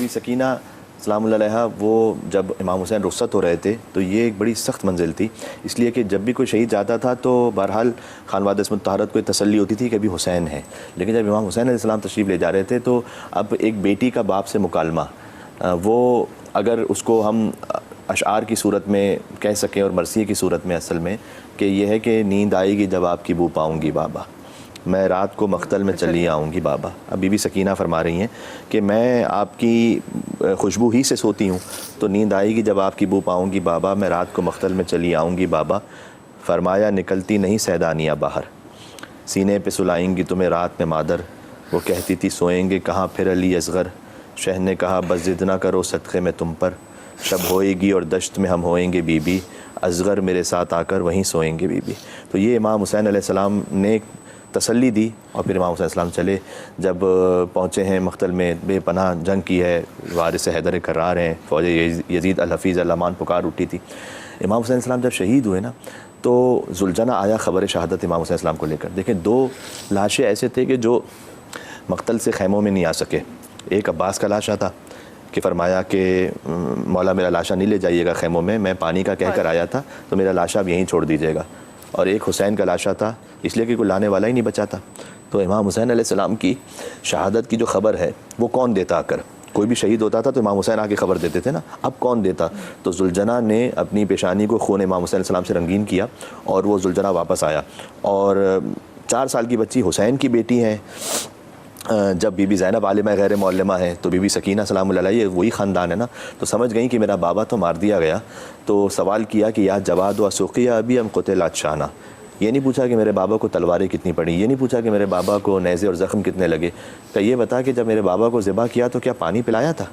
Be Sakina سلام اللہ علیہا وہ جب امام حسین رخصت ہو رہے تھے تو یہ ایک بڑی سخت منزل تھی، اس لیے کہ جب بھی کوئی شہید جاتا تھا تو بہرحال خانوادہ عصمت طہارت کو تسلی ہوتی تھی کہ ابھی حسین ہے، لیکن جب امام حسین علیہ السلام تشریف لے جا رہے تھے تو اب ایک بیٹی کا باپ سے مکالمہ، وہ اگر اس کو ہم اشعار کی صورت میں کہہ سکیں اور مرثیے کی صورت میں اصل میں کہ یہ ہے کہ نیند آئے گی جب آپ کی بو پاؤں گی بابا، میں رات کو مقتل میں چلی آؤں گی بابا۔ اب بی بی سکینہ فرما رہی ہیں کہ میں آپ کی خوشبو ہی سے سوتی ہوں تو نیند آئے گی جب آپ کی بو پاؤں گی بابا، میں رات کو مقتل میں چلی آؤں گی بابا۔ فرمایا نکلتی نہیں سیدانیہ باہر، سینے پہ سلائیں گی تمہیں رات میں مادر، وہ کہتی تھی سوئیں گے کہاں پھر علی اصغر، شہ نے کہا بس ضد نہ کرو صدقے میں تم پر، شب ہوئے گی اور دشت میں ہم ہوئیں گے بی بی، اصغر میرے ساتھ آ کر وہیں سوئیں گے بی بی۔ تو یہ امام حسین علیہ السلام نے تسلی دی، اور پھر امام حسین علیہ السلام چلے، جب پہنچے ہیں مقتل میں، بے پناہ جنگ کی ہے، وارث حیدر کرار ہیں، فوج یزید الحفیظ الامان پکار اٹھی تھی۔ امام حسین علیہ السلام جب شہید ہوئے نا تو ذوالجناح آیا خبر شہادت امام حسین علیہ السلام کو لے کر۔ دیکھیں دو لاشیں ایسے تھے کہ جو مقتل سے خیموں میں نہیں آ سکے، ایک عباس کا لاشا تھا کہ فرمایا کہ مولا میرا لاشا نہیں لے جائیے گا خیموں میں پانی کا کہہ کر آیا تھا تو میرا لاشا اب یہیں چھوڑ دیجیے گا، اور ایک حسین کا لاشا تھا اس لیے کہ کوئی لانے والا ہی نہیں بچا تھا۔ تو امام حسین علیہ السلام کی شہادت کی جو خبر ہے وہ کون دیتا آ کر؟ کوئی بھی شہید ہوتا تھا تو امام حسین آ کے خبر دیتے تھے نا، اب کون دیتا؟ تو ذوالجناح نے اپنی پیشانی کو خون امام حسین علیہ السلام سے رنگین کیا اور وہ ذوالجناح واپس آیا، اور 4 سال کی بچی حسین کی بیٹی ہیں، جب بی بی زینب عالمہ غیر معلمہ ہے تو بی بی سکینہ سلام اللہ علیہ وہی خاندان ہے نا، تو سمجھ گئیں کہ میرا بابا تو مار دیا گیا، تو سوال کیا کہ یا جواد و اسقیہ ابی ام قتل شانہ، یہ نہیں پوچھا کہ میرے بابا کو تلواریں کتنی پڑیں، یہ نہیں پوچھا کہ میرے بابا کو نیزے اور زخم کتنے لگے، کہ یہ بتا کہ جب میرے بابا کو ذبح کیا تو کیا پانی پلایا تھا؟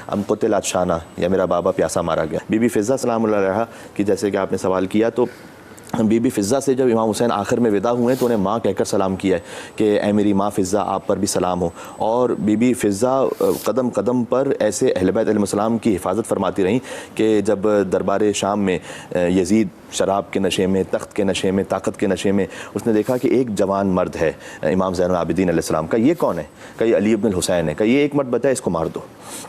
ام قتل شانہ، یا میرا بابا پیاسا مارا گیا۔ بی بی فضہ سلام اللہ علیہ کی جیسے کہ آپ نے سوال کیا، تو بی بی فضہ سے جب امام حسین آخر میں ودا ہوئے تو انہیں ماں کہہ کر سلام کیا ہے کہ اے میری ماں فضہ آپ پر بھی سلام ہو، اور بی بی فضہ قدم قدم پر ایسے اہل بیت علیہ السلام کی حفاظت فرماتی رہیں کہ جب دربار شام میں یزید شراب کے نشے میں، تخت کے نشے میں، طاقت کے نشے میں، اس نے دیکھا کہ ایک جوان مرد ہے امام زین العابدین علیہ السلام کا، یہ کون ہے؟ کہ یہ علی ابن الحسین ہے، کہ یہ ایک مرد بتا ہے اس کو مار دو۔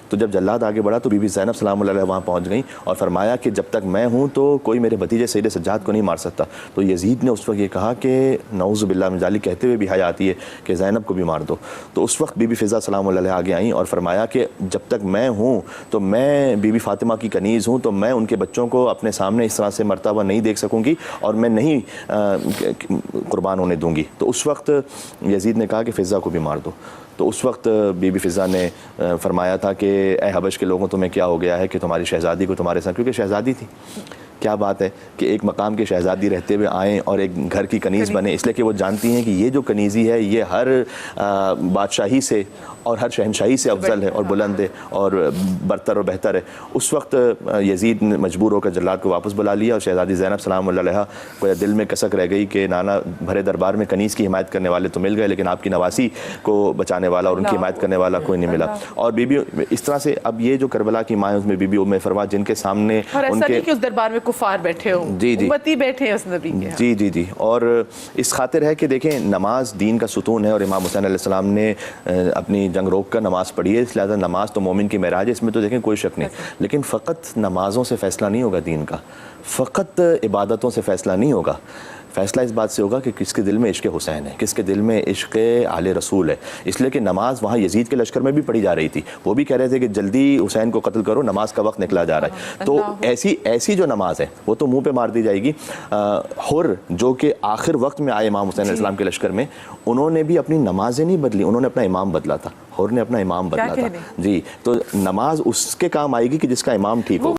تو جب جلاد آگے بڑھا تو بی بی زینب سلام اللہ علیہ وہاں پہنچ گئیں اور فرمایا کہ جب تک میں ہوں تو کوئی میرے بھتیجے سید سجاد کو نہیں مار سکتا۔ تو یزید نے اس وقت یہ کہا کہ نعوذ باللہ من ذالک، کہتے ہوئے بھی حیا آتی ہے کہ زینب کو بھی مار دو۔ تو اس وقت بی بی فضہ سلام اللہ علیہ آگے آئیں اور فرمایا کہ جب تک میں ہوں تو میں بی بی فاطمہ کی کنیز ہوں، تو میں ان کے بچوں کو اپنے سامنے اس طرح سے مرتا ہوا نہیں دیکھ سکوں گی اور میں نہیں قربان ہونے دوں گی۔ تو اس وقت یزید نے کہا کہ فضہ کو بھی مار دو۔ تو اس وقت بی بی فضہ نے فرمایا تھا کہ اے حبش کے لوگوں تمہیں کیا ہو گیا ہے کہ تمہاری شہزادی کو تمہارے ساتھ، کیونکہ شہزادی تھی، کیا بات ہے کہ ایک مقام کے شہزادی رہتے ہوئے آئیں اور ایک گھر کی کنیز بنے، اس لیے کہ وہ جانتی ہیں کہ یہ جو کنیزی ہے یہ ہر بادشاہی سے اور ہر شہنشاہی سے افضل ہے اور بلند ہے اور برتر اور بہتر ہے۔ اس وقت یزید نے مجبور ہو کر جلاد کو واپس بلا لیا، اور شہزادی زینب سلام اللہ علیہ کو دل میں کسک رہ گئی کہ نانا بھرے دربار میں کنیز کی حمایت کرنے والے تو مل گئے لیکن آپ کی نواسی کو بچانے والا اور ان کی حمایت کرنے والا کوئی نہیں ملا۔ اور بی بی اس طرح سے اب یہ جو کربلا کی ماں ہے اس میں بی بی ام فروا جن کے سامنے ان کے اس دربار میں کفار بیٹھے ہوں، امتی بیٹھے ہیں اس نبی کے، جی، اور اس خاطر ہے کہ دیکھیں نماز دین کا ستون ہے، اور امام حسین علیہ السلام نے اپنی جنگ روک کر نماز پڑھی ہے، اس لہٰذا نماز تو مومن کی معراج ہے، اس میں تو دیکھیں کوئی شک نہیں، لیکن فقط نمازوں سے فیصلہ نہیں ہوگا دین کا، فقط عبادتوں سے فیصلہ نہیں ہوگا، فیصلہ اس بات سے ہوگا کہ کس کے دل میں عشق حسین ہے، کس کے دل میں عشق آل رسول ہے۔ اس لیے کہ نماز وہاں یزید کے لشکر میں بھی پڑھی جا رہی تھی، وہ بھی کہہ رہے تھے کہ جلدی حسین کو قتل کرو، نماز کا وقت نکلا جا رہا ہے۔ تو ایسی جو نماز ہے وہ تو منہ پہ مار دی جائے گی۔ حر جو کہ آخر وقت میں آئے امام حسین علیہ السلام کے لشکر میں، انہوں نے بھی اپنی نمازیں نہیں بدلی، انہوں نے اپنا امام بدلا تھا، حر نے اپنا امام بدلا تھا۔ جی، تو نماز اس کے کام آئے گی کہ جس کا امام ٹھیک ہو۔